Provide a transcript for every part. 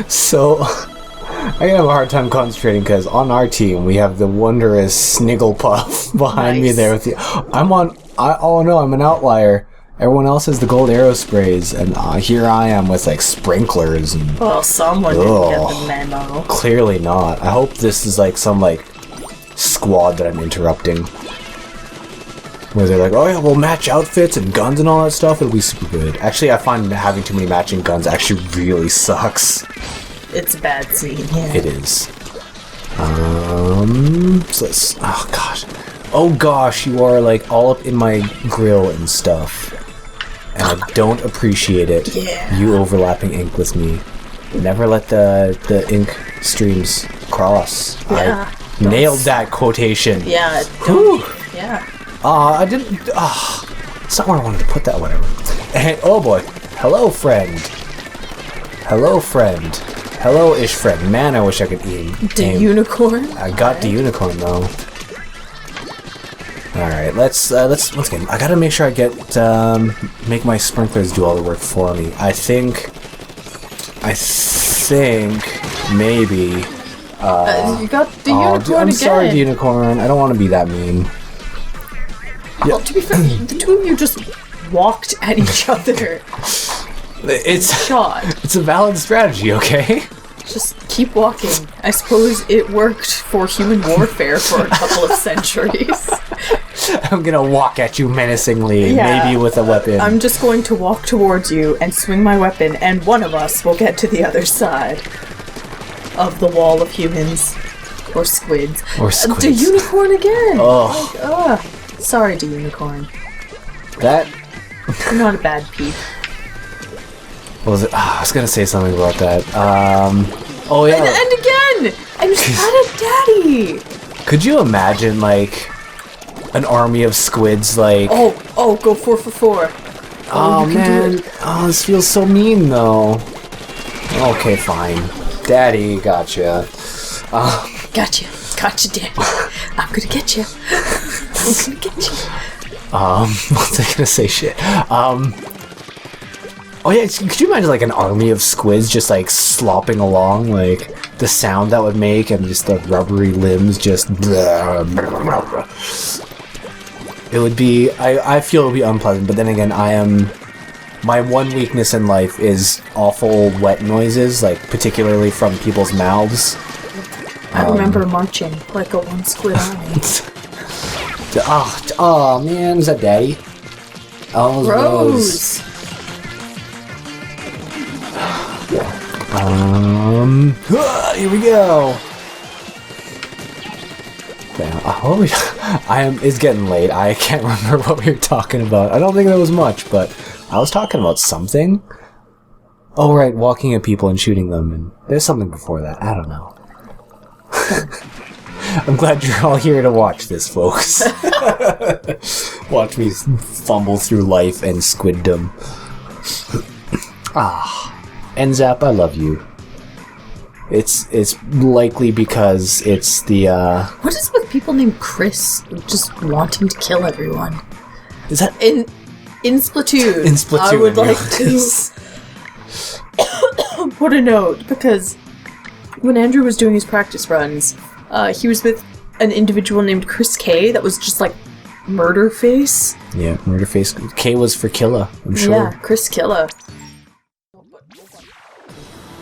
So, I have a hard time concentrating because on our team we have the wondrous Snigglepuff behind me there with the. Oh no, I'm an outlier. Everyone else has the gold Aerosprays, and here I am with like sprinklers and. Well, someone didn't get the memo. Clearly not. I hope this is like some like squad that I'm interrupting. Where they're like, oh yeah, we'll match outfits and guns and all that stuff. It'll be super good. Actually, I find having too many matching guns actually really sucks. It's a bad scene, yeah. It is. So let's... Oh, gosh. Oh, gosh, you are, like, all up in my grill and stuff. And I don't appreciate it. Yeah. You overlapping ink with me. Never let the ink streams cross. Yeah. I nailed that quotation. Yeah. Whew. Yeah. I didn't... it's not where I wanted to put that, whatever. And, oh, boy. Hello, friend. Hello, friend. Hello-ish friend. Man, I wish I could eat The unicorn? I got the unicorn, though. Alright, let's once again, I gotta make sure I get, make my sprinklers do all the work for me. I think, maybe, you got the unicorn again. I'm sorry, the unicorn. I don't want to be that mean. Well, to be fair, the two of you just walked at each other. It's a valid strategy, okay? Just keep walking. I suppose it worked for human warfare for a couple of centuries. I'm gonna walk at you menacingly, maybe with a weapon. I'm just going to walk towards you and swing my weapon, and one of us will get to the other side of the wall of humans. Or squids. The unicorn again! Oh. Sorry, the unicorn. That... You're not a bad peep. What was it? I was gonna say something about that. Oh yeah. And again! I'm Splatted Daddy! Could you imagine, like, an army of squids, like... Oh, go 4 for 4. Oh, man. Oh, this feels so mean, though. Okay, fine. Daddy, gotcha. Gotcha, Daddy. I'm gonna get you. I'm gonna get you. What was I gonna say? Shit. Oh yeah, could you imagine like an army of squids just like slopping along, like the sound that would make and just the rubbery limbs just... It would be... I feel it would be unpleasant, but then again, my one weakness in life is awful wet noises, like particularly from people's mouths. I remember marching like a one squid army. Oh man, is that Daddy? Oh, Rose! Here we go. It's getting late. I can't remember what we were talking about. I don't think there was much, but I was talking about something. Oh right, walking at people and shooting them, and there's something before that. I don't know. I'm glad you're all here to watch this, folks. Watch me fumble through life and squiddom. And Zap, I love you. It's likely because it's the What is with people named Chris just wanting to kill everyone? Is that in Splatoon? In Splatoon, I would like to put a note, because when Andrew was doing his practice runs, he was with an individual named Chris K that was just like murder face. Yeah, murder face. K was for Killa, I'm sure. Yeah, Chris Killa.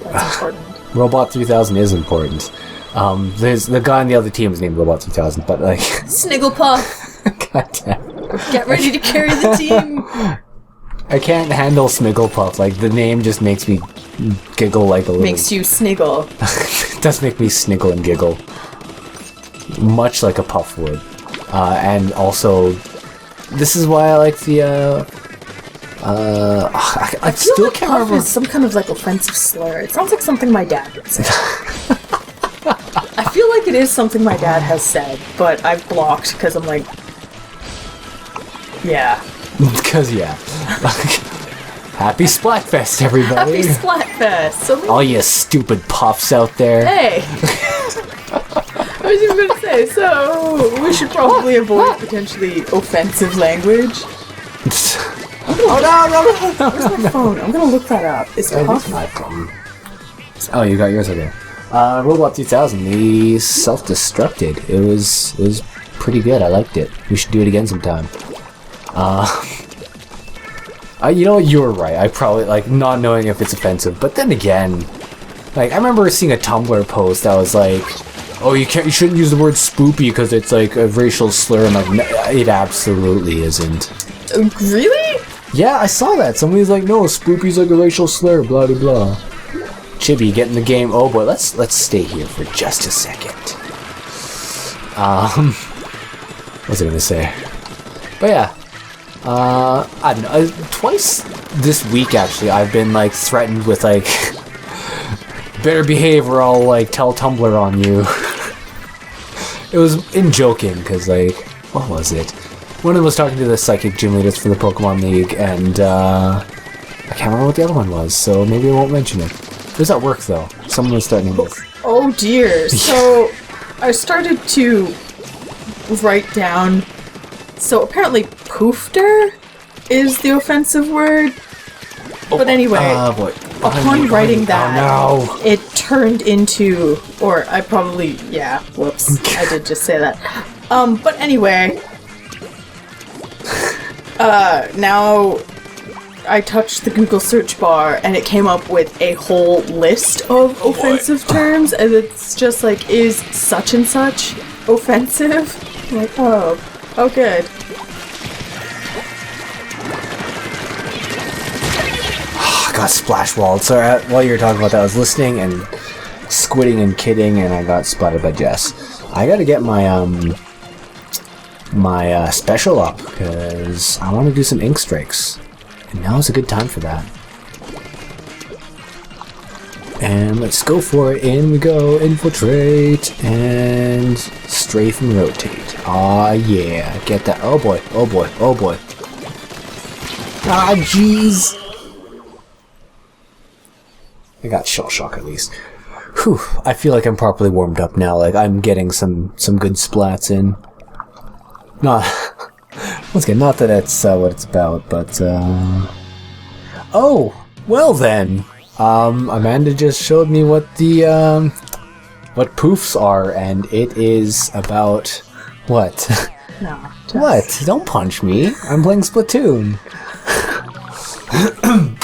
That's important. Robot 3000 is important. There's the guy on the other team is named Robot 3000, but like Snigglepuff. Goddamn. Get ready to carry the team. I can't handle Snigglepuff. Like the name just makes me giggle like a little. Makes you sniggle. It does make me sniggle and giggle, much like a puff would. And also, this is why I like the. I still like can't puff remember. is some kind of like offensive slur. It sounds like something my dad would say. I feel like it is something my dad has said, but I've blocked because I'm like, yeah. Because yeah. Happy Splatfest, everybody! Happy Splatfest! All you stupid puffs out there. Hey! I was even gonna say, so we should probably avoid potentially offensive language. Oh no! Where's my phone? I'm gonna look that up. It's tough. My phone. Oh, you got yours, okay. Robot 2000, the self-destructed. It was pretty good. I liked it. We should do it again sometime. You know what? You were right. I probably, like, not knowing if it's offensive, but then again, like, I remember seeing a Tumblr post that was like, oh, you shouldn't use the word spoopy because it's like a racial slur. I'm like, no, it absolutely isn't. Really? Yeah, I saw that. Somebody's like, no, spoopy's like a racial slur, blah blah blah. Chibi, get in the game. Oh boy, let's stay here for just a second. What was I gonna say? But yeah, I don't know. Twice this week actually, I've been like threatened with like, better behave or I'll like tell Tumblr on you. It was in joking because like, what was it? One of them was talking to the psychic gym leaders for the Pokemon League, and I can't remember what the other one was, so maybe I won't mention it. It was at work though. Someone was threatening this. Oh dear. So I started to write down. So apparently, poofter is the offensive word. But anyway, upon writing that, it turned into, or I probably, yeah, whoops, I did just say that. But anyway, now I touched the Google search bar and it came up with a whole list of offensive terms, and it's just like, is such and such offensive? I'm like, oh good. I got splash walled. So while you were talking about that, I was listening and squidding and kidding, and I got splatted by Jess. I gotta get my my special up because I want to do some ink strikes. And now is a good time for that. And let's go for it. In we go. Infiltrate and strafe and rotate. Aw, yeah. Get that. Oh boy. Oh boy. Oh boy. Ah, jeez. I got shell shock at least. Whew. I feel like I'm properly warmed up now. Like I'm getting some good splats in. Not. Once again, not that that's what it's about, but, oh! Well then! Amanda just showed me what the, what poofs are, and it is about... What? No. Just... What? Don't punch me! I'm playing Splatoon!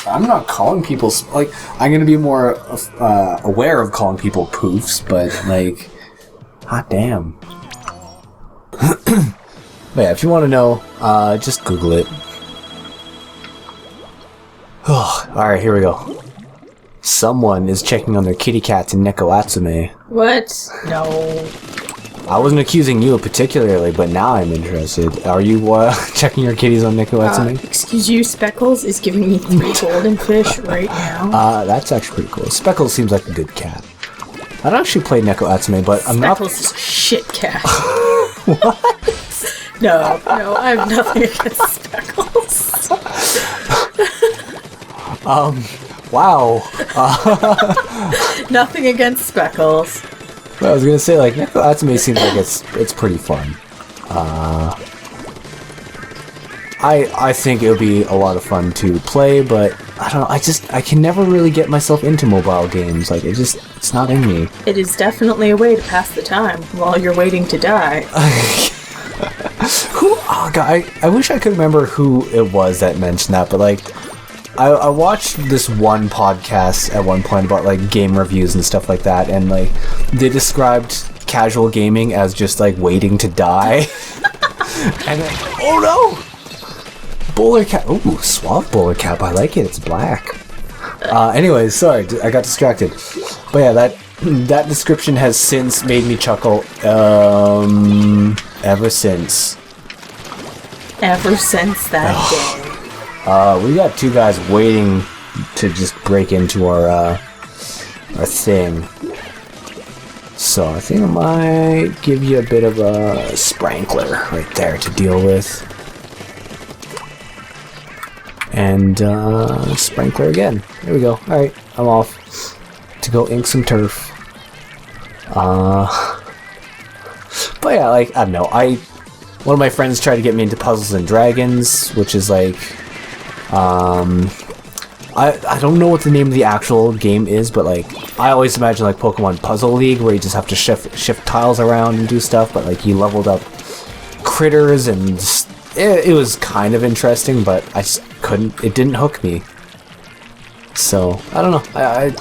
I'm not calling people... Like, I'm gonna be more, aware of calling people poofs, but, like... Hot damn. But yeah, if you want to know, just Google it. Oh, alright, here we go. Someone is checking on their kitty cats in Neko Atsume. What? No. I wasn't accusing you particularly, but now I'm interested. Are you checking your kitties on Neko Atsume? Excuse you, Speckles is giving me 3 golden fish right now. That's actually pretty cool. Speckles seems like a good cat. I don't actually play Neko Atsume, but I'm not... Speckles is a shit cat. What? No, I have nothing against Speckles. Wow. Nothing against Speckles. Well, I was gonna say, like, Neko Atsume seems like it's pretty fun. I think it'll be a lot of fun to play, but I don't know, I can never really get myself into mobile games. Like, it's not in me. It is definitely a way to pass the time while you're waiting to die. Oh god, I wish I could remember who it was that mentioned that, but like, I watched this one podcast at one point about like game reviews and stuff like that, and like they described casual gaming as just like waiting to die. And then, oh no, bowler cap. Ooh, suave bowler cap. I like it. It's black. Anyways, sorry, I got distracted. But yeah, that description has since made me chuckle. Ever since that day. We got 2 guys waiting to just break into our thing. So I think I might give you a bit of a sprinkler right there to deal with. And sprinkler again. There we go. Alright, I'm off to go ink some turf. But yeah, like, I don't know, one of my friends tried to get me into Puzzles and Dragons, which is like I don't know what the name of the actual game is, but like I always imagine like Pokemon Puzzle League where you just have to shift tiles around and do stuff, but like you leveled up critters and it was kind of interesting, but I just it didn't hook me. So I don't know. I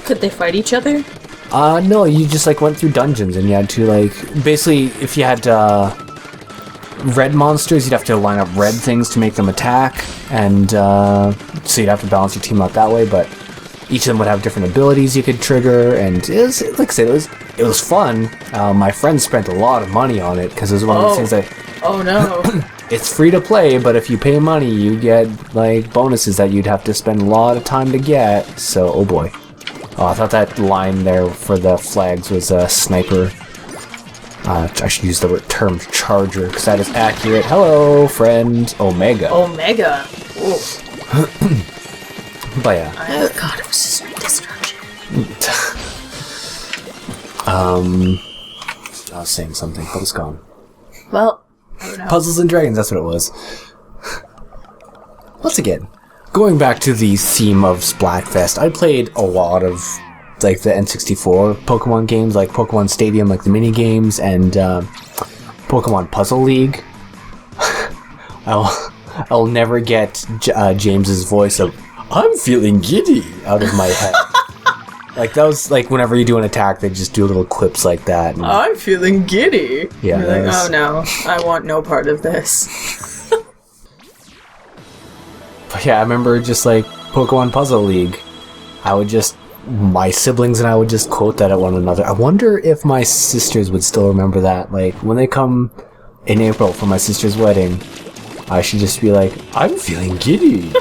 Could they fight each other? No, you just like went through dungeons and you had to like basically if you had red monsters, you'd have to line up red things to make them attack, and so you'd have to balance your team out that way. But each of them would have different abilities you could trigger, and it was, like I said, it was fun. My friend spent a lot of money on it because it was one of those things that. Oh no! It's free to play, but if you pay money, you get like bonuses that you'd have to spend a lot of time to get. So, oh boy. Oh, I thought that line there for the flags was a sniper. I should use the term charger because that is accurate. Hello, friend. Omega. Omega. But yeah. Oh god, it was just destruction. I was saying something, but it's gone. Well, I don't know. Puzzles and Dragons, that's what it was. Once again, going back to the theme of Splatfest, I played a lot of like the N64 Pokemon games, like Pokemon Stadium, like the mini games, and Pokemon Puzzle League. I'll never get James's voice of "I'm feeling giddy" out of my head. Like that was like whenever you do an attack, they just do little clips like that. And, I'm feeling giddy. Yeah. You're like, oh no, I want no part of this. But yeah, I remember just like Pokemon Puzzle League. My siblings and I would just quote that at one another. I wonder if my sisters would still remember that. Like when they come in April for my sister's wedding, I should just be like, "I'm feeling giddy,"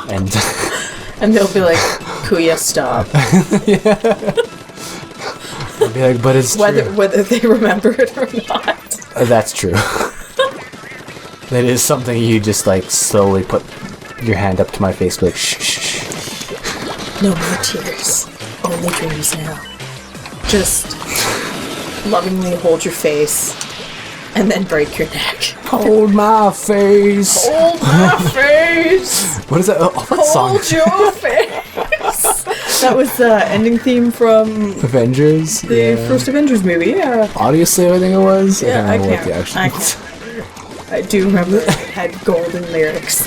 and they'll be like, "Kuya, stop." I'd be like, "But it's whether they remember it or not." That's true. That is something you just like slowly put your hand up to my face, be like, "Shh, shh, shh." No more tears. Only dreams now. Just lovingly hold your face and then break your neck. Hold my face. Hold my face. What is that? Oh, that song. Hold your face. That was the ending theme from Avengers. The first Avengers movie, yeah. Audio-Slave, I think it was. Yeah, I can't remember what the actual. I do remember it had golden lyrics.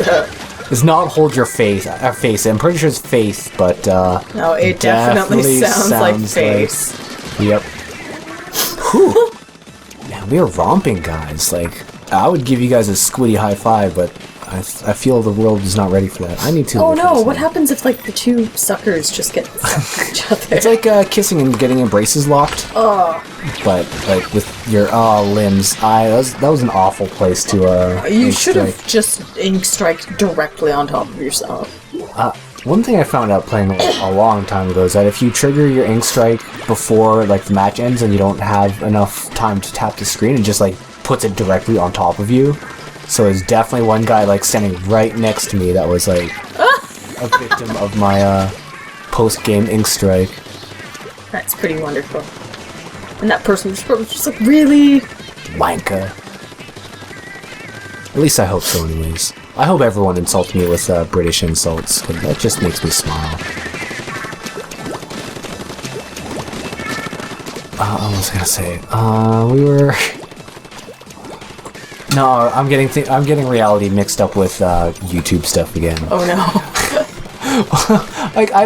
It's not hold your face. I'm pretty sure it's face, but no, it definitely sounds like face. Yep. Whew. Man, we are romping, guys. Like, I would give you guys a squiddy high five, but I feel the world is not ready for that. I need to. Oh no! What happens if like the two suckers just get sucked at each other? It's like kissing and getting embraces locked. Oh. But like with your limbs, that was an awful place to. You should have just ink strike directly on top of yourself. One thing I found out playing a long time ago is that if you trigger your ink strike before like the match ends and you don't have enough time to tap the screen, it just like puts it directly on top of you. So there's definitely one guy like standing right next to me that was like a victim of my post-game ink strike. That's pretty wonderful. And that person was just like, really? Wanker. At least I hope so anyways. I hope everyone insults me with British insults, because that just makes me smile. I was gonna say, we were... No, I'm getting reality mixed up with YouTube stuff again. Oh no. Like I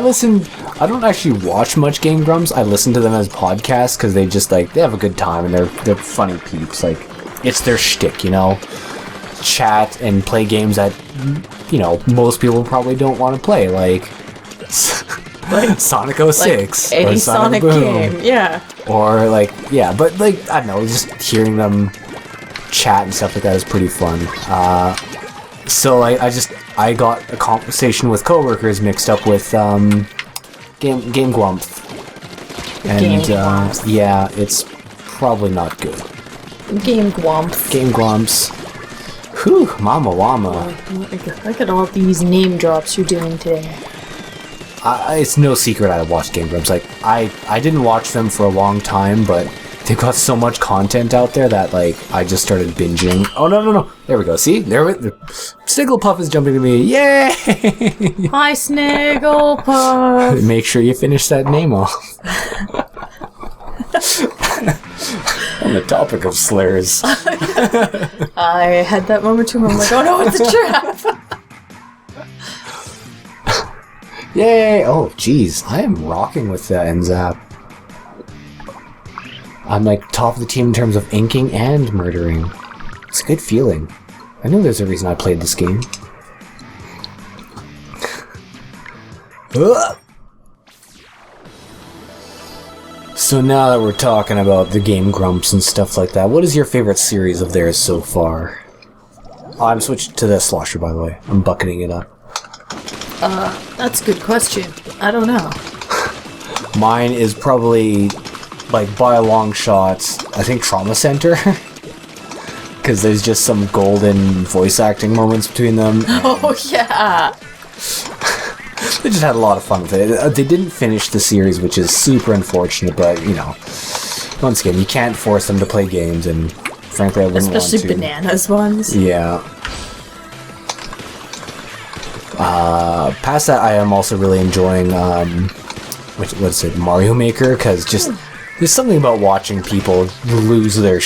don't actually watch much Game Grumps. I listen to them as podcasts because they just like they have a good time and they're funny peeps. Like it's their shtick, you know. Chat and play games that most people probably don't want to play, like Sonic 06 like any or Sonic Boom, game, yeah. Or like but like I don't know, just hearing them chat and stuff like that is pretty fun. So I got a conversation with coworkers mixed up with Game Grump, and yeah, it's probably not good. Game Grumps. Game Grumps. Whew, mama wama. Look at all these name drops you're doing today. It's no secret I watched Game Grumps. Like I didn't watch them for a long time, but they've got so much content out there that, like, I just started binging. Oh, no. There we go. See? Snigglepuff is jumping to me. Yay! Hi, Snigglepuff. Make sure you finish that name off. On the topic of slurs. I had that moment too. I'm like, oh no, it's a trap. Yay! Oh, jeez. I am rocking with NZAP. I'm like top of the team in terms of inking and murdering. It's a good feeling. I know there's a reason I played this game. So now that we're talking about the Game Grumps and stuff like that, what is your favorite series of theirs so far? Oh, I'm switching to the Slosher, by the way. I'm bucketing it up. That's a good question. I don't know. Mine is probably, like, by a long shot, I think Trauma Center. Because there's just some golden voice acting moments between them. Oh, yeah! They just had a lot of fun with it. They didn't finish the series, which is super unfortunate, but, you know, once again, you can't force them to play games, and frankly, I wouldn't want to. Especially Bananas ones. Yeah. Past that, I am also really enjoying, what's it, Mario Maker, because just, there's something about watching people lose their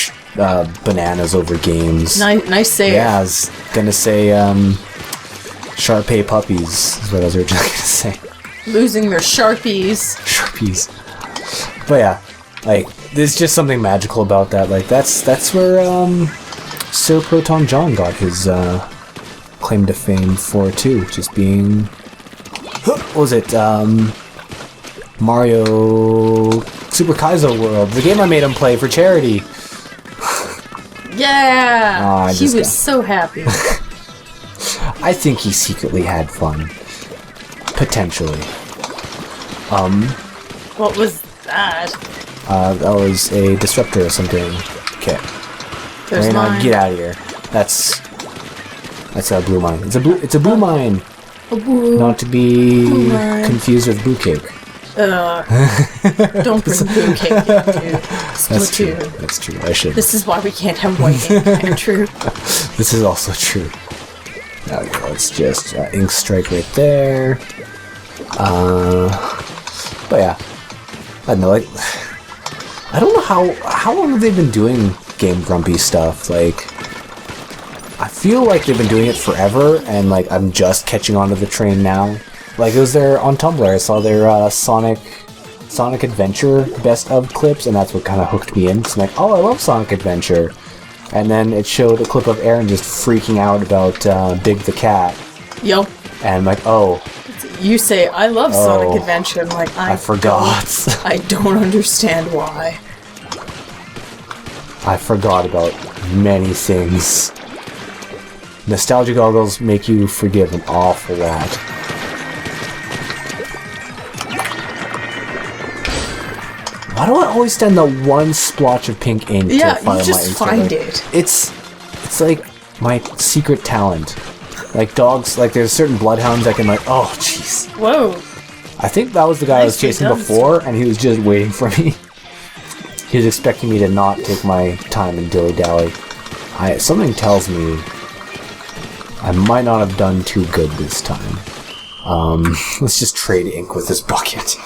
bananas over games. Nice save. Yeah, I was gonna say, Sharpay puppies is what I was originally gonna say. Losing their Sharpies. Sharpies. But yeah, like, there's just something magical about that. Like, that's where, Sir Proton John got his, claim to fame for, too. Just being... What was it? Mario... Super Kaizo World. The game I made him play for charity. Yeah! He was so happy. I think he secretly had fun. Potentially. What was that? That was a disruptor or something. Okay. There's mine. Get out of here. That's a blue mine. It's a blue mine. A blue. Not to be confused with blue cake. Don't bring blue cake into Splatoon. That's true. I should. This is why we can't have white ink, Andrew. This is also true. There we go. It's just ink strike right there. But yeah, I don't know. Like, I don't know how long have they been doing Game Grumpy stuff. Like, I feel like they've been doing it forever, and like I'm just catching on to the train now. Like, it was there on Tumblr. I saw their Sonic Adventure best of clips, and that's what kind of hooked me in. So I'm like, oh, I love Sonic Adventure. And then it showed a clip of Aaron just freaking out about Big the Cat. Yo. And I'm like, oh. You say, I love Sonic Adventure. I'm like, I forgot. I don't understand why. I forgot about many things. Nostalgia goggles make you forgive an awful lot. Why do I always stand that one splotch of pink ink to find my ink? Yeah, you just find it. It's like my secret talent. Like dogs, like there's certain bloodhounds that can like, oh jeez. Whoa. I think that was the guy I was chasing before, and he was just waiting for me. He was expecting me to not take my time and dilly-dally. Something tells me I might not have done too good this time. Let's just trade ink with this bucket.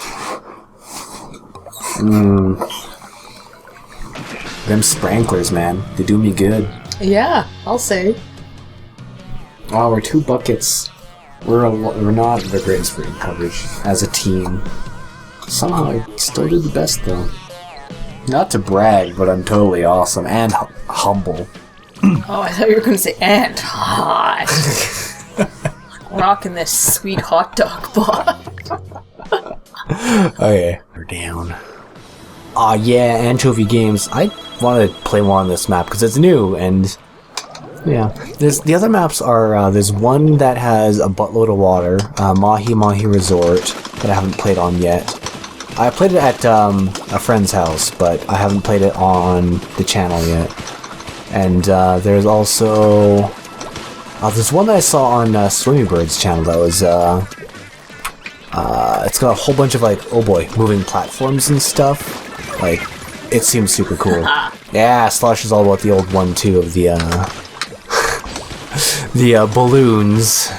Them spranklers, man. They do me good. Yeah, I'll say. Oh, we're 2 buckets. We're not the greatest for ink coverage as a team. Somehow I still do the best, though. Not to brag, but I'm totally awesome and humble. Oh, I thought you were going to say, and hot. Rocking this sweet hot dog bod. Okay. We're down. Aw, yeah, Anchovy Games. I want to play more on this map because it's new, and yeah. The other maps are, there's one that has a buttload of water, Mahi Mahi Resort, that I haven't played on yet. I played it at a friend's house, but I haven't played it on the channel yet. And there's also... there's one that I saw on Swimmy Bird's channel that was... it's got a whole bunch of, like, oh boy, moving platforms and stuff. Like, It seems super cool. Yeah, Slush is all about the old 1-2 of the the balloons,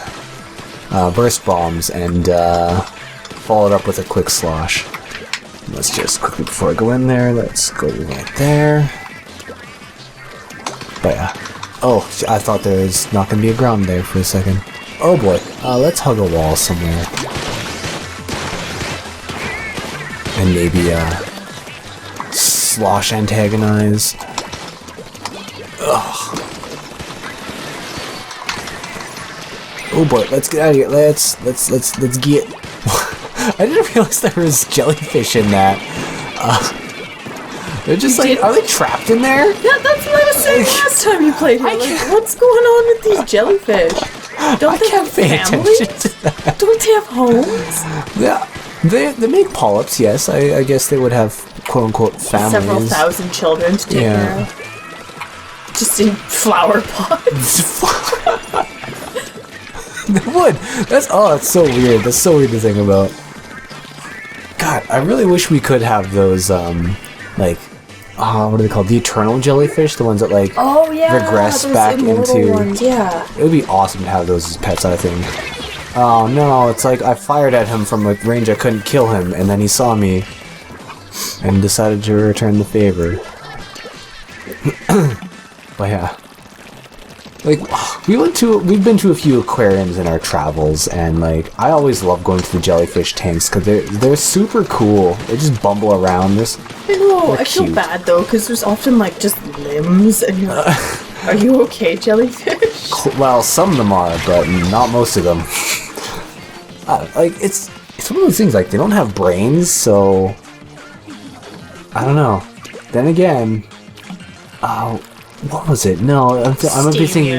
burst bombs, and followed up with a quick slosh. Let's just quickly, before I go in there, let's go right there. But yeah. Oh, I thought there was not going to be a ground there for a second. Oh boy. Let's hug a wall somewhere. And maybe, slosh antagonize. Ugh. Oh boy, let's get out of here. Let's get... I didn't realize there was jellyfish in that. They're just are they trapped in there? Yeah, that's what I was saying last time you played here. Like, what's going on with these jellyfish? Don't they have families? Don't they have homes? Yeah, they make polyps. Yes, I guess they would have quote unquote families. Several thousand children to take care of. Just in flower pots. They would. That's so weird. That's so weird to think about. God, I really wish we could have those like. What are they called? The eternal jellyfish? The ones that, like, regress back into... ones, yeah. It would be awesome to have those as pets, I think. Oh, no, it's like I fired at him from a range I couldn't kill him, and then he saw me and decided to return the favor. But yeah. Like, we've been to a few aquariums in our travels, and, like, I always love going to the jellyfish tanks, because they're super cool. They just bumble around. I know, I feel bad, though, because there's often, like, just limbs, and you're like, are you okay, jellyfish? Well, some of them are, but not most of them. Like, it's one of those things, like, they don't have brains, so... I don't know. Then again... what was it? No, I might be thinking...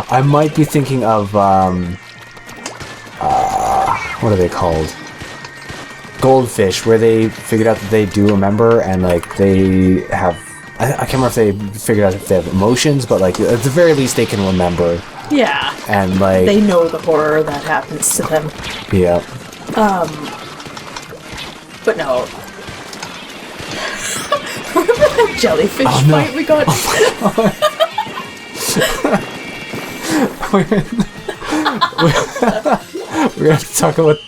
I might be thinking of, what are they called? Goldfish, where they figured out that they do remember, and, like, they have... I can't remember if they figured out if they have emotions, but, like, at the very least they can remember. Yeah. And, like... They know the horror that happens to them. Yeah. But no... Remember that jellyfish fight we got? We're gonna have to talk about...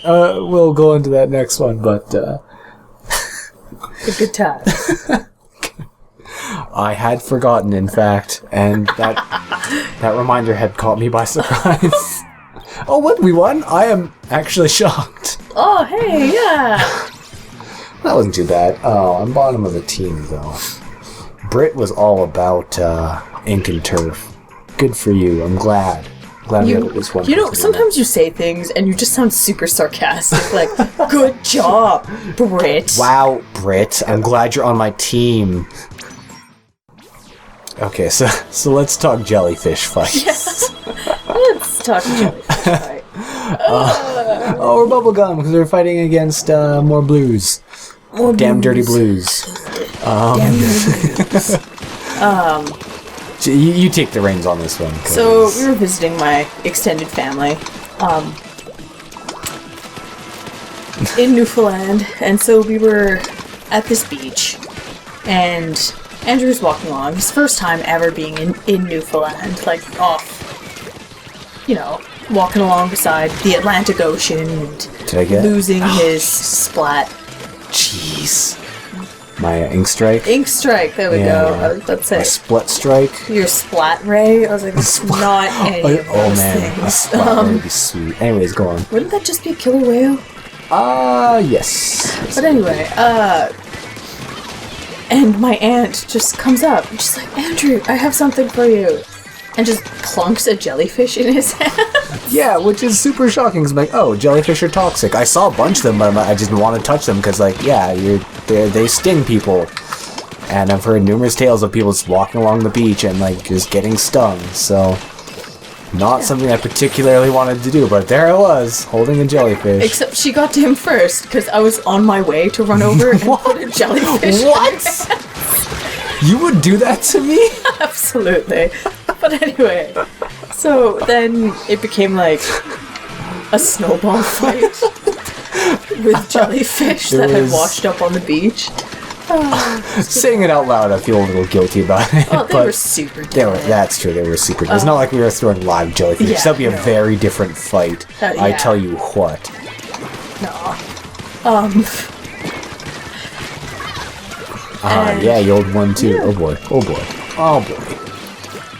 we'll go into that next one, but... A good time. I had forgotten, in fact, and that reminder had caught me by surprise. Oh, what? We won? I am actually shocked. Oh, hey, yeah. That wasn't too bad. Oh, I'm bottom of the team, though. Brit was all about ink and turf. Good for you. I'm glad. Glad we had at least one. You know, sometimes you say things and you just sound super sarcastic. Like, good job, Brit. Wow, Brit. I'm glad you're on my team. Okay, so let's talk jellyfish fights. Yes. Let's talk jellyfish fight. Oh, we're bubblegum because we're fighting against more blues. More damn blues. dirty blues. Damn dirty blues. So you take the reins on this one. So we were visiting my extended family in Newfoundland, and so we were at this beach, and Andrew was walking along. His first time ever being in Newfoundland, like off, walking along beside the Atlantic Ocean and losing his Splat. Jeez. My ink strike? Ink strike, there we go. That's it. My split strike? Your Splat ray? I was like, it's not any of those things. A Splat ray would be sweet. Anyways, go on. Wouldn't that just be a killer whale? Yes. But anyway, and my aunt just comes up and she's like, Andrew, I have something for you. And just clunks a jellyfish in his hand. Yeah, which is super shocking. Cause I'm like, oh, jellyfish are toxic. I saw a bunch of them, but I just didn't want to touch them because, like, yeah, they sting people. And I've heard numerous tales of people just walking along the beach and, like, just getting stung. So, not something I particularly wanted to do, but there I was, holding a jellyfish. Except she got to him first, because I was on my way to run over and put a jellyfish What? You would do that to me? Absolutely. But anyway, so then it became like a snowball fight with jellyfish that had washed up on the beach. Saying it out loud, I feel a little guilty about it. Oh, they were super dead. That's true, they were super dead. It's not like we were throwing live jellyfish. Yeah, That'd be a very different fight. I tell you what. No. Yeah, you old one too. Yeah. Oh boy. Oh boy. Oh boy.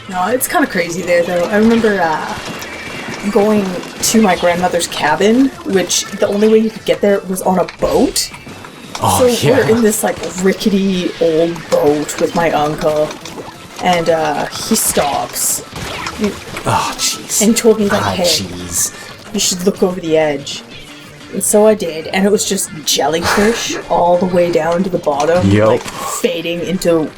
No, it's kind of crazy there, though. I remember going to my grandmother's cabin, which the only way you could get there was on a boat. Oh, so we're in this, like, rickety old boat with my uncle, and he stops. Oh, jeez. And told me, like, hey, jeez. You should look over the edge. And so I did, and it was just jellyfish all the way down to the bottom, like, fading into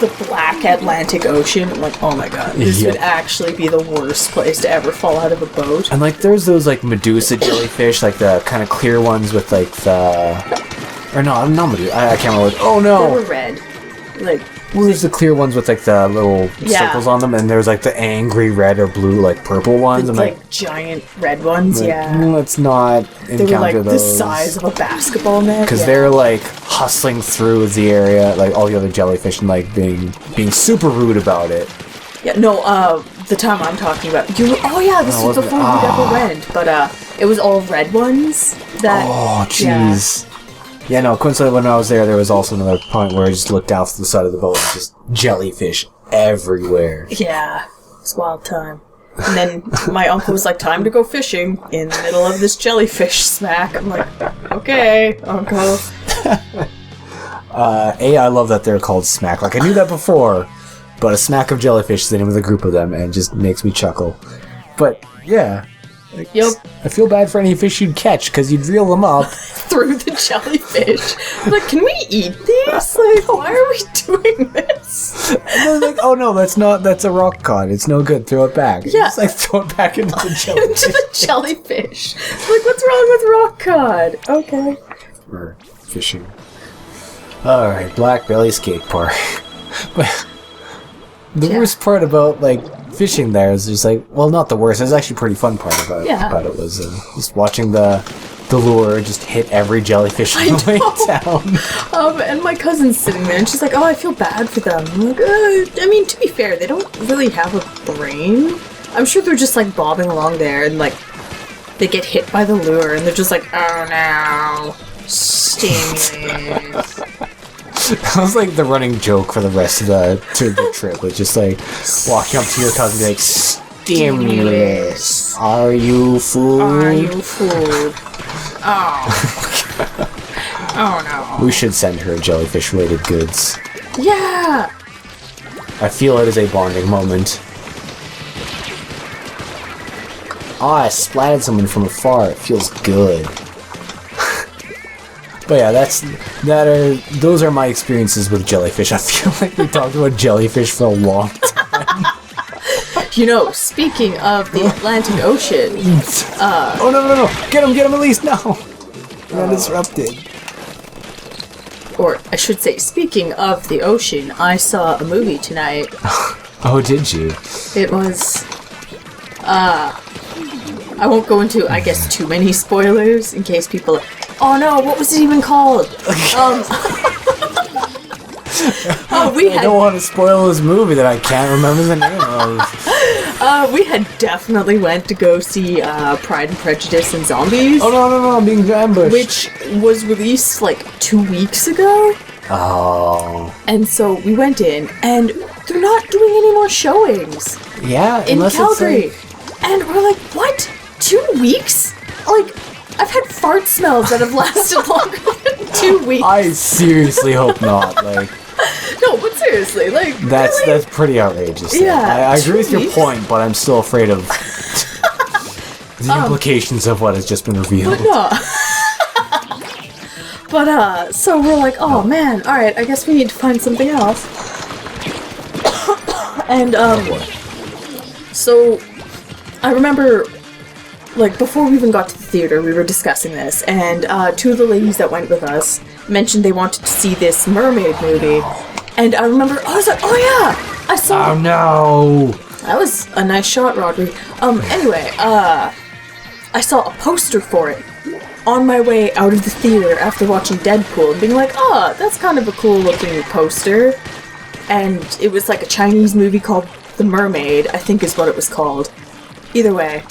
the black Atlantic Ocean. I'm like, oh my god, this would actually be the worst place to ever fall out of a boat. And, like, there's those, like, Medusa jellyfish, like, the kind of clear ones with, like, the... Or no, not Medusa. I can't remember. Oh, no! They were red. Like... Well, there's the clear ones with, like, the little circles on them, and there's, like, the angry red or blue, like, purple ones. The, like, giant red ones, let's not encounter those. They were, like, the size of a basketball net. Because they're, like, hustling through the area, like, all the other jellyfish, and, like, being super rude about it. Yeah, no, the time I'm talking about... this was before we ever went, but, it was all red ones that... Oh, jeez. Yeah, no, coincidentally, when I was there was also another point where I just looked out to the side of the boat and just jellyfish everywhere. Yeah, it's wild time. And then my uncle was like, time to go fishing in the middle of this jellyfish smack. I'm like, okay, uncle. I love that they're called smack. Like, I knew that before, but a smack of jellyfish is the name of the group of them, and it just makes me chuckle. But, yeah. Like, I feel bad for any fish you'd catch, because you'd reel them up. Through the jellyfish. Like, can we eat these? Like, why are we doing this? And they're like, oh no, that's a rock cod. It's no good. Throw it back. Yeah. Just, like, throw it back into the jellyfish. Into the jellyfish. Like, what's wrong with rock cod? Okay. We're fishing. Alright, Black Belly Skate Park. But the worst part about, like, fishing there is just like, well, not the worst. There's actually a pretty fun part about it was just watching the lure just hit every jellyfish on the way down. And my cousin's sitting there, and she's like, oh, I feel bad for them. I'm like, I mean, to be fair, they don't really have a brain. I'm sure they're just, like, bobbing along there, and, like, they get hit by the lure, and they're just like, oh, no. Stimulus. That was like the running joke for the rest of the trip. Was just like walking up to your cousin and be like, stimulus. Are you food? Are you food? Oh. Oh no. We should send her jellyfish related goods. Yeah. I feel it is a bonding moment. I splatted someone from afar. It feels good. But yeah, those are my experiences with jellyfish. I feel like we talked about jellyfish for a long time. You know, speaking of the Atlantic Ocean, oh no! Get him at least now. We're disrupted. Or I should say, speaking of the ocean, I saw a movie tonight. Oh, did you? It was. I won't go into, I guess, too many spoilers in case people. Oh no, what was it even called? I don't want to spoil this movie that I can't remember the name of. We had definitely went to go see Pride and Prejudice and Zombies. Oh no, I'm being ambushed. Which was released like 2 weeks ago. Oh. And so we went in, and they're not doing any more showings. Yeah, in Calgary. And we're like, what? 2 weeks? Like, I've had fart smells that have lasted longer than 2 weeks. I seriously hope not. Like, no, but seriously, like, that's really? That's pretty outrageous. Yeah, I agree with your point, but I'm still afraid of the implications of what has just been revealed. But no. But so we're like, oh man, all right, I guess we need to find something else. And so I remember, like, before we even got to the theater, we were discussing this, and two of the ladies that went with us mentioned they wanted to see this mermaid movie. And I remember, I was like, oh yeah, I saw. Oh no! That was a nice shot, Rodri. Anyway, I saw a poster for it on my way out of the theater after watching Deadpool and being like, oh, that's kind of a cool looking poster. And it was like a Chinese movie called The Mermaid, I think is what it was called. Either way.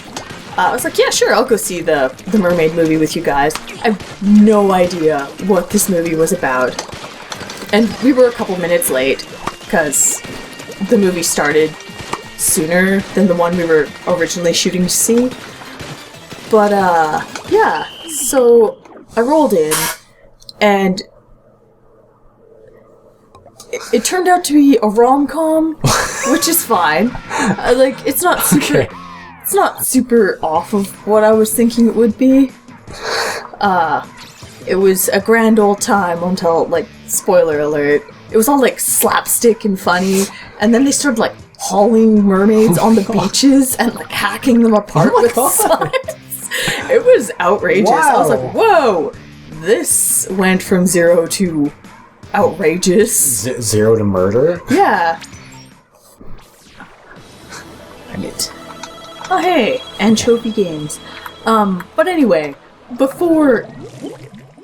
I was like, yeah, sure, I'll go see the Mermaid movie with you guys. I have no idea what this movie was about. And we were a couple minutes late, because the movie started sooner than the one we were originally shooting to see. But, yeah, so I rolled in, and it turned out to be a rom-com, which is fine. Like, it's not super... Okay. It's not super off of what I was thinking it would be. It was a grand old time until, like, spoiler alert, it was all, like, slapstick and funny, and then they started, like, hauling mermaids on the beaches and, like, hacking them apart with slides. It was outrageous. Wow. I was like, whoa! This went from 0 to outrageous. 0 to murder? Yeah. Damn it. Oh hey, anchovy games. But anyway, before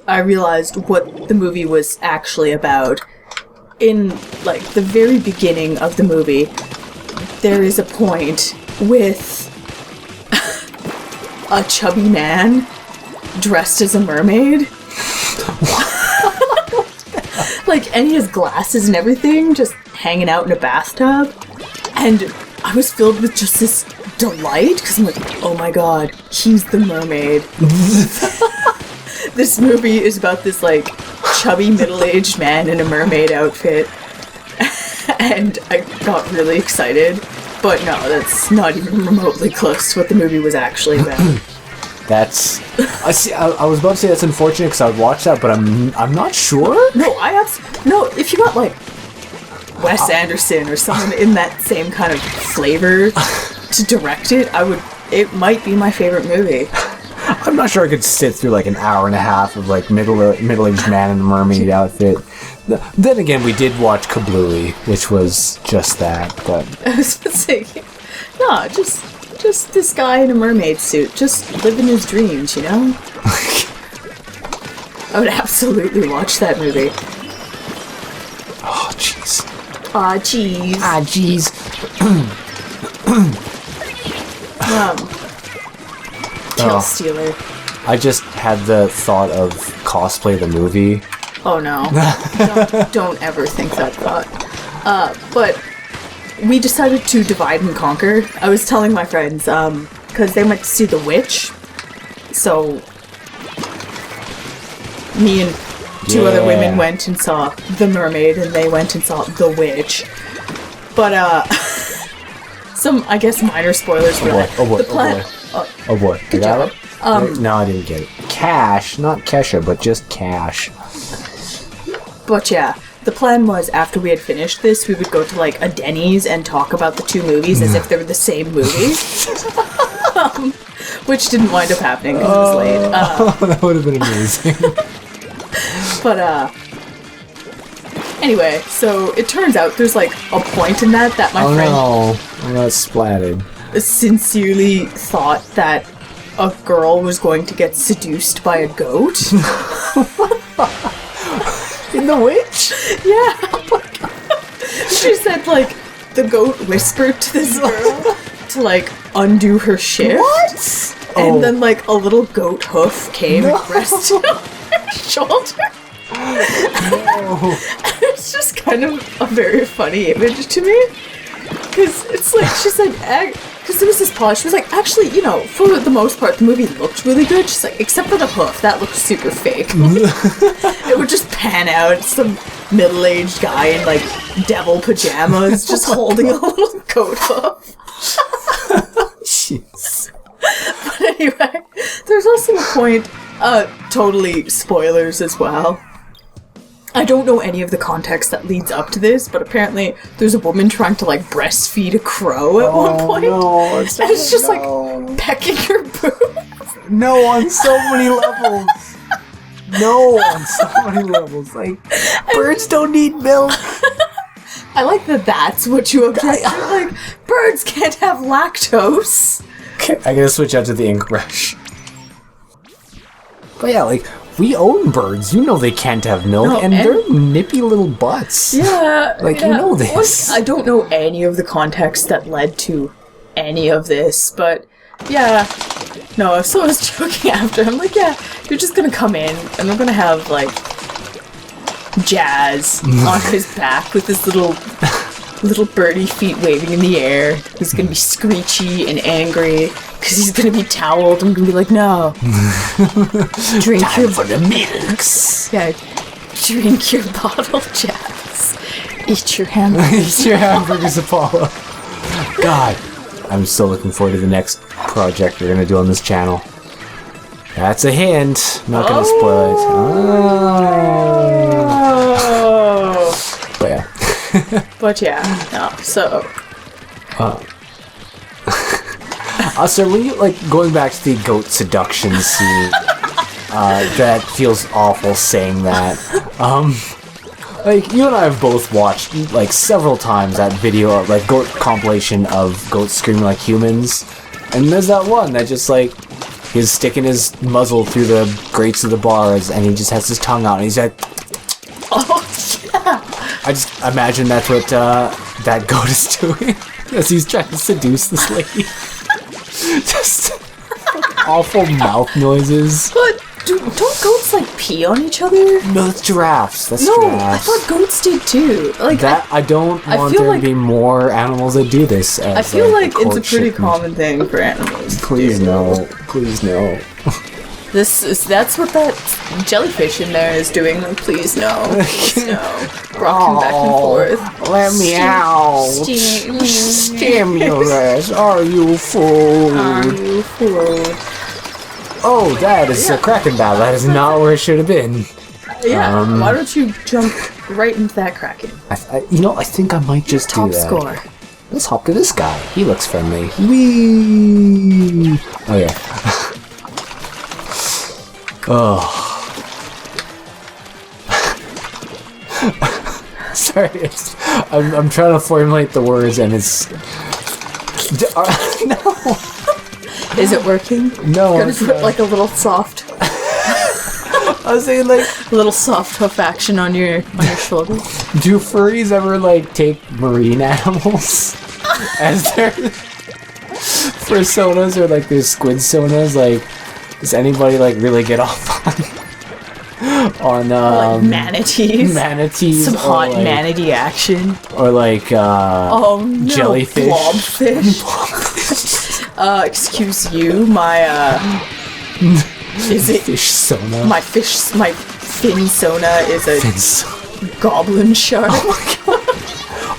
I realized what the movie was actually about, in, like, the very beginning of the movie, there is a point with a chubby man dressed as a mermaid. Like, and he has glasses and everything, just hanging out in a bathtub. And I was filled with just this delight, because I'm like, oh my god, he's the mermaid. This movie is about this, like, chubby middle-aged man in a mermaid outfit. And I got really excited. But no, that's not even remotely close to what the movie was actually about. That's... I was about to say that's unfortunate because I would watch that, but I'm not sure. No, if you got, like, Wes Anderson or someone in that same kind of flavor to direct it, it might be my favorite movie. I'm not sure I could sit through like an hour and a half of like middle-aged man in a mermaid outfit. Then again, we did watch Kablooey, which was just that, but... I was about to say, no, just this guy in a mermaid suit, just living his dreams, you know? I would absolutely watch that movie. Oh, jeez. Aw, jeez. Ah, jeez. Kill Stealer. I just had the thought of cosplay the movie. Oh no. don't ever think that thought. But we decided to divide and conquer. I was telling my friends, because they went to see The Witch. So, me and two other women went and saw The Mermaid, and they went and saw The Witch. But, some, I guess, minor spoilers for that. Oh boy. Good job. No, I didn't get it. Cash, not Kesha, but just cash. But yeah, the plan was after we had finished this, we would go to like a Denny's and talk about the two movies as if they were the same movie. Which didn't wind up happening because it was late. That would have been amazing. But, anyway, so it turns out there's like a point in that my friend... Oh no, I got splatted. Sincerely thought that a girl was going to get seduced by a goat. In The Witch? Yeah. She said, like, the goat whispered to this girl to, like, undo her shift. What? And then, like, a little goat hoof came and rested on her shoulder. No. It's just kind of a very funny image to me. Because it's like, she said, because there was this pause, she was like, actually, you know, for the most part, the movie looked really good. She's like, except for the hoof, that looked super fake. It would just pan out, some middle-aged guy in, like, devil pajamas, just holding a little goat hoof. Jeez. But anyway, there's also a point, totally spoilers as well. I don't know any of the context that leads up to this, but apparently there's a woman trying to, like, breastfeed a crow at one point. No, and it's just, like, pecking her boobs. No, on so many levels. No, on so many levels. Like, birds don't need milk. I like that that's what you object to. Like, birds can't have lactose. Okay, I gotta switch out to the ink brush. But yeah, like, we own birds. You know they can't have milk, and they're nippy little butts. Yeah. Like, you know this. I don't know any of the context that led to any of this, but yeah. No, so I was joking after. I'm like, yeah, you're just gonna come in, and we're gonna have, like, Jazz on his back with his little birdie feet waving in the air. He's gonna be screechy and angry because he's gonna be toweled. I'm gonna be like, no, drink Time for the milks. Yeah, drink your bottle, Jazz. Eat your hamburgers. Eat your hamburgers, Apollo. God, I'm so looking forward to the next project we're gonna do on this channel. That's a hint. Not gonna spoil it. Oh. But yeah. But yeah, no, so. So when you, like, going back to the goat seduction scene, that feels awful saying that. Like, you and I have both watched, like, several times that video, like, goat compilation of goats screaming like humans. And there's that one that just, like, he's sticking his muzzle through the grates of the bars, and he just has his tongue out, and he's like... Oh, yeah! I just imagine that's what that goat is doing as he's trying to seduce this lady. Just awful mouth noises. But don't goats, like, pee on each other? No, that's giraffes. That's No, giraffes. I thought goats did too. Like that. I don't want feel there like- to be more animals that do this. As, I feel like it's a courtship pretty and- common thing for animals. Please no. Please no. That's what that jellyfish in there is doing. Like, please no, please no, rocking back and forth. Let me out. Stimulus. Are you full? Are you fool? Oh, that is a Kraken battle. That is not where it should have been. Yeah. Why don't you jump right into that Kraken? I think I might just Top do that. score. Let's hop to this guy. He looks friendly. Whee! Oh yeah. Oh. Sorry, I'm trying to formulate the words and it's... No! Is it working? No. Gonna put like a little soft, I was saying, like... a little soft hoof action on your shoulder. Do furries ever, like, take marine animals as their personas or, like, their squid sonas? Like, does anybody, like, really get off on Like manatees. manatees? Some or, hot like, manatee action. Or, like, Oh no, jellyfish. blobfish. Excuse you, my is it fish sona? my fin sona is a Fins. goblin shark.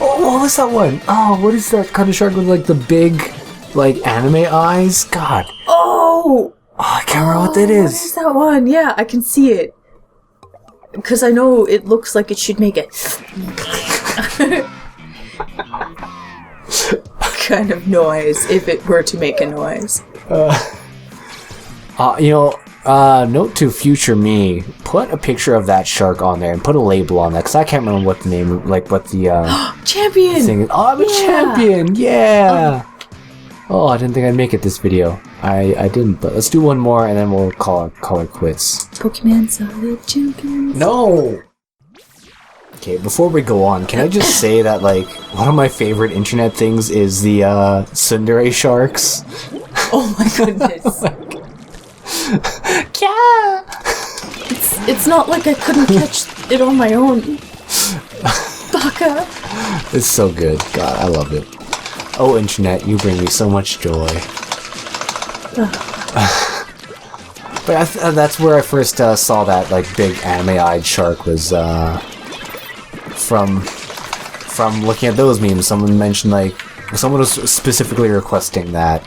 Oh, what was that one? Oh, what is that kind of shark with, like, the big, like, anime eyes? God. Oh, I can't remember what that what is. is that one? Yeah, I can see it. Because I know it looks like it should make it kind of noise if it were to make a noise. Note to future me, put a picture of that shark on there and put a label on that, because I can't remember what the name, like, what the, Champion! thing is. Oh, I'm a champion! Yeah! Oh, I didn't think I'd make it this video. I didn't, but let's do one more and then we'll call it quits. Pokemon Solid Champions. No! Okay, before we go on, can I just say that, like, one of my favorite internet things is the, tsundere sharks? Oh my goodness. Yeah! It's not like I couldn't catch it on my own. Baka. It's so good. God, I love it. Oh, internet, you bring me so much joy. But that's where I first saw that, like, big anime-eyed shark was, from looking at those memes. Someone mentioned, like, someone was specifically requesting that.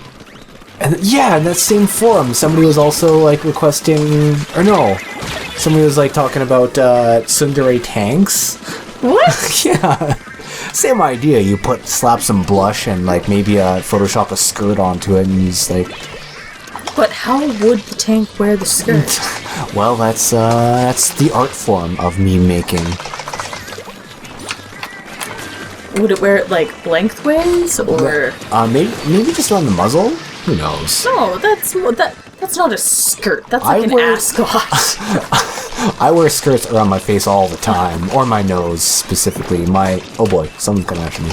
And yeah, in that same forum, somebody was also, like, requesting, or no, somebody was, like, talking about, tsundere tanks. What? Yeah. Same idea. You slap some blush and, like, maybe Photoshop a skirt onto it, and he's like... But how would the tank wear the skirt? Well, that's the art form of meme making. Would it wear it, like, lengthways, or... Maybe just on the muzzle? Who knows? No, that's not a skirt. That's like an ascot. I wear skirts around my face all the time, or my nose specifically. Oh boy, someone's coming after me.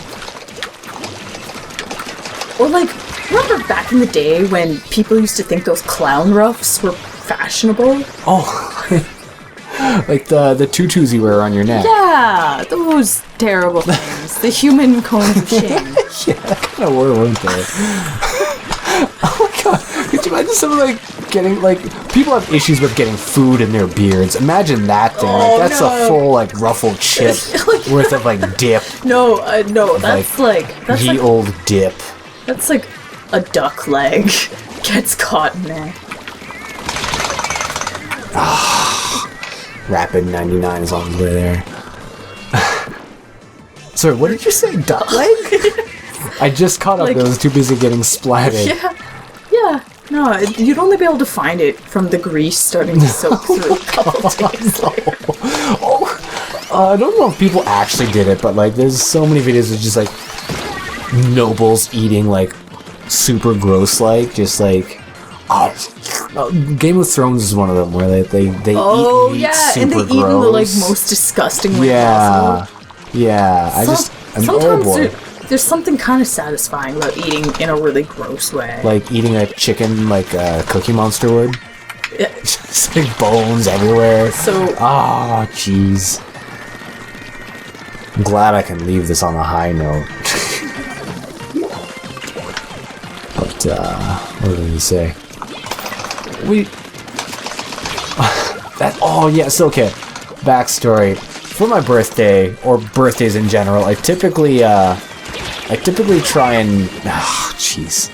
Or like, remember back in the day when people used to think those clown ruffs were fashionable? Oh, like the tutus you wear on your neck. Yeah, those terrible things. The human cones of shame. Yeah, that kind of were, weren't they? Oh my god, could you imagine someone like getting, like, people have issues with getting food in their beards. Imagine that thing. Oh, like, that's no. a full, like, ruffled chip worth of, like, dip. No, that's that's ye like old dip. that's like a duck leg gets caught in there. Rapid 99 is on his way there. Sorry, what did you say? Duck leg? I just caught up. Like- I was too busy getting splatted. Yeah. No, you'd only be able to find it from the grease starting to soak through a couple days later. I don't know if people actually did it, but like, there's so many videos of just like nobles eating like super gross, like just like. Game of Thrones is one of them where they eat meat super and they eat in the like most disgusting way possible. Yeah. Sometimes there's something kind of satisfying about eating in a really gross way. Like eating a chicken like Cookie Monster would. Yeah. Just like bones everywhere. So jeez. I'm glad I can leave this on a high note. But what did he say? Okay. Backstory. For my birthday, or birthdays in general, I typically try and... jeez.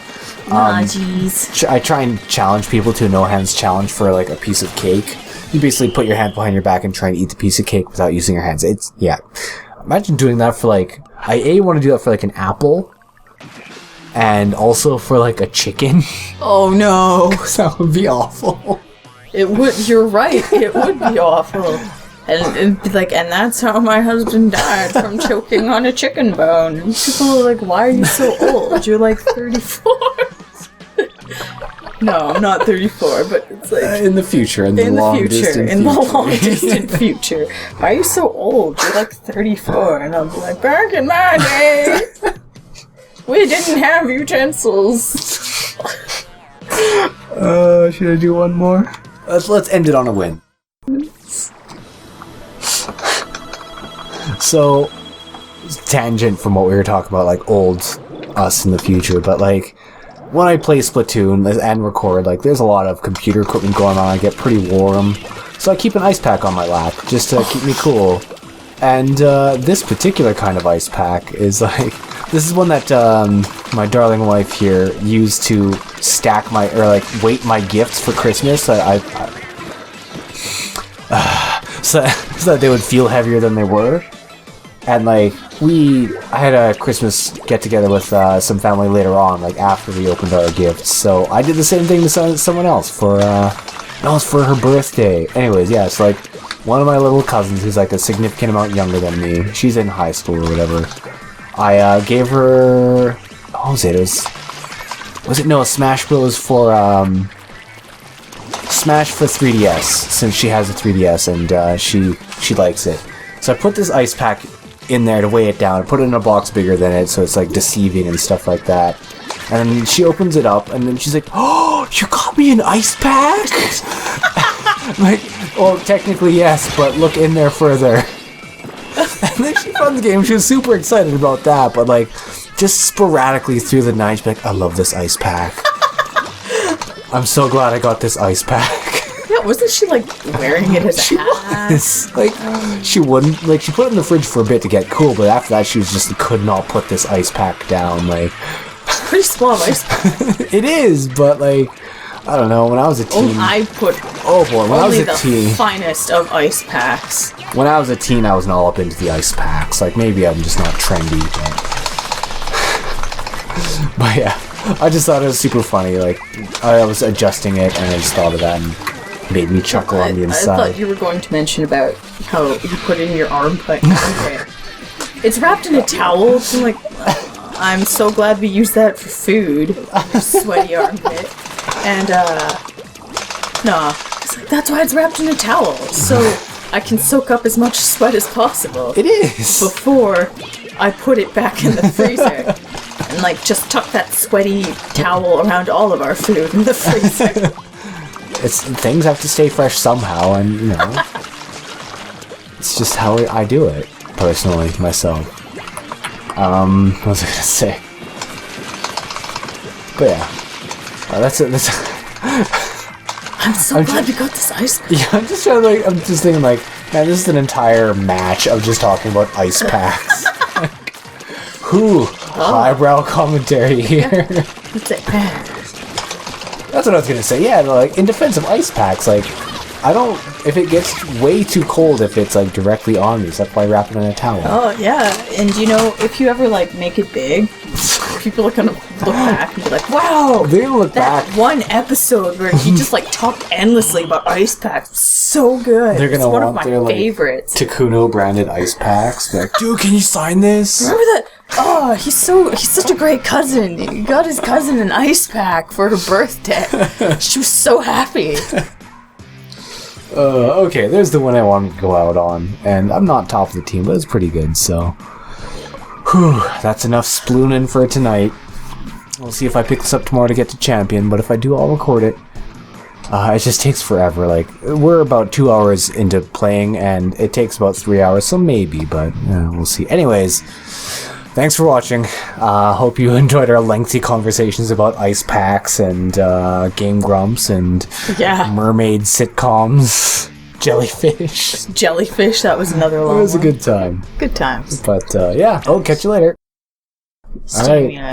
I try and challenge people to a no-hands challenge for, like, a piece of cake. You basically put your hand behind your back and try and eat the piece of cake without using your hands. Imagine doing that for, like... I want to do that for, like, an apple. And also for, like, a chicken. Oh, no. That would be awful. It would. You're right. It would be awful. And that's how my husband died, from choking on a chicken bone. And people are like, why are you so old? You're like 34. No, I'm not 34, but it's like... in the future, in the long distant future. Why are you so old? You're like 34. And I'll be like, back in my day, we didn't have utensils. Should I do one more? Let's end it on a win. So, tangent from what we were talking about, like, old us in the future, but, like, when I play Splatoon and record, like, there's a lot of computer equipment going on, I get pretty warm, so I keep an ice pack on my lap, just to keep me cool. And, this particular kind of ice pack is, like, this is one that, my darling wife here used to stack weight my gifts for Christmas, so that they would feel heavier than they were. And, like, I had a Christmas get-together with some family later on, like, after we opened our gifts. So I did the same thing to someone else for her birthday. Anyways, yeah, it's like, one of my little cousins who's, like, a significant amount younger than me. She's in high school or whatever. I gave her... What was it? A Smash Bros. For 3DS, since she has a 3DS, and she likes it. So I put this ice pack in there to weigh it down. I put it in a box bigger than it, so it's like deceiving and stuff like that. And then she opens it up, and then she's like, "Oh, you got me an ice pack?" Like, well, technically yes, but look in there further. And then she found the game. She was super excited about that, but like, just sporadically through the night, she'd be like, "I love this ice pack. I'm so glad I got this ice pack." Yeah, wasn't she, like, wearing it as a hat? Was. Like, she wouldn't, like, she put it in the fridge for a bit to get cool, but after that she was just, could not put this ice pack down, like. Pretty small ice pack. It is, but, like, I don't know, when I was a teen. When I was a teen. The finest of ice packs. When I was a teen, I wasn't all up into the ice packs. Like, maybe I'm just not trendy, but yeah. I just thought it was super funny, like, I was adjusting it, and I just thought of that, and made me chuckle on the inside. I thought you were going to mention about how you put it in your armpit. Okay. It's wrapped in a towel, so I'm like, I'm so glad we used that for food. Sweaty armpit. And, nah. It's like, that's why it's wrapped in a towel. So I can soak up as much sweat as possible. It is! Before I put it back in the freezer. And, like, just tuck that sweaty towel around all of our food in the freezer. Things have to stay fresh somehow, and, you know. It's just how I do it, personally, myself. What was I gonna say? But yeah. That's it. I'm so glad we got this ice pack. Yeah, I'm just thinking, like, man, this is an entire match of just talking about ice packs. Highbrow commentary here. That's it. That's what I was gonna say. Yeah, like, in defense of ice packs, like, I don't... If it gets way too cold, if it's, like, directly on me, so that's why I wrap it in a towel. Oh, yeah. And, you know, if you ever, like, make it big, people are gonna look back and be like, wow! They're gonna look back. That one episode where he just, like, talked endlessly about ice packs was so good. They're gonna it's one want of my their, like, favorites. Takuno branded ice packs. They're like, dude, can you sign this? Remember that? Oh, he's such a great cousin. He got his cousin an ice pack for her birthday. She was so happy. Okay, there's the one I wanted to go out on. And I'm not top of the team, but it's pretty good, so... Whew, that's enough splooning for tonight. We'll see if I pick this up tomorrow to get to champion, but if I do, I'll record it. It just takes forever. Like, we're about 2 hours into playing, and it takes about 3 hours, so maybe, but we'll see. Anyways, thanks for watching. Hope you enjoyed our lengthy conversations about ice packs and Game Grumps and mermaid sitcoms. Jellyfish, that was another long one. It was a good time. Good times. But, yeah, I'll catch you later. All right.